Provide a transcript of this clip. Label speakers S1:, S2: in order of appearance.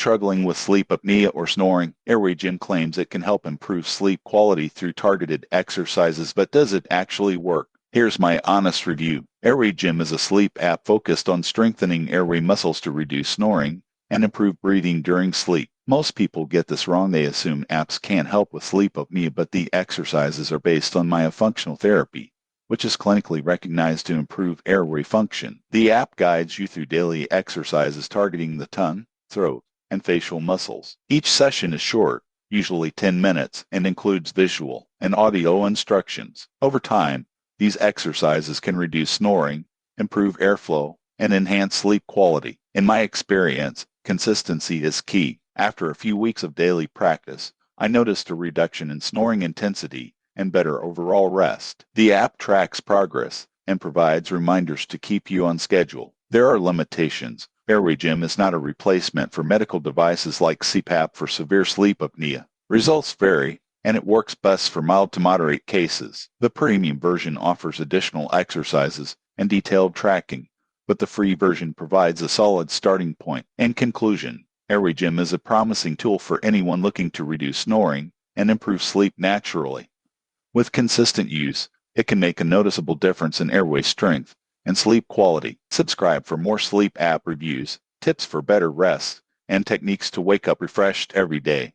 S1: struggling with sleep apnea or snoring, AirwayGym claims it can help improve sleep quality through targeted exercises, but does it actually work? Here's my honest review. AirwayGym is a sleep app focused on strengthening airway muscles to reduce snoring and improve breathing during sleep. Most people get this wrong. They assume apps can't help with sleep apnea, but the exercises are based on myofunctional therapy, which is clinically recognized to improve airway function. The app guides you through daily exercises targeting the tongue, throat, and facial muscles. Each session is short, usually 10 minutes, and includes visual and audio instructions. Over time, these exercises can reduce snoring, improve airflow, and enhance sleep quality. In my experience, consistency is key. After a few weeks of daily practice, I noticed a reduction in snoring intensity and better overall rest. The app tracks progress and provides reminders to keep you on schedule. There are limitations. AirwayGym is not a replacement for medical devices like CPAP for severe sleep apnea. Results vary, and it works best for mild to moderate cases. The premium version offers additional exercises and detailed tracking, but the free version provides a solid starting point. In conclusion, AirwayGym is a promising tool for anyone looking to reduce snoring and improve sleep naturally. With consistent use, it can make a noticeable difference in airway strength and sleep quality. Subscribe for more sleep app reviews, tips for better rest, and techniques to wake up refreshed every day.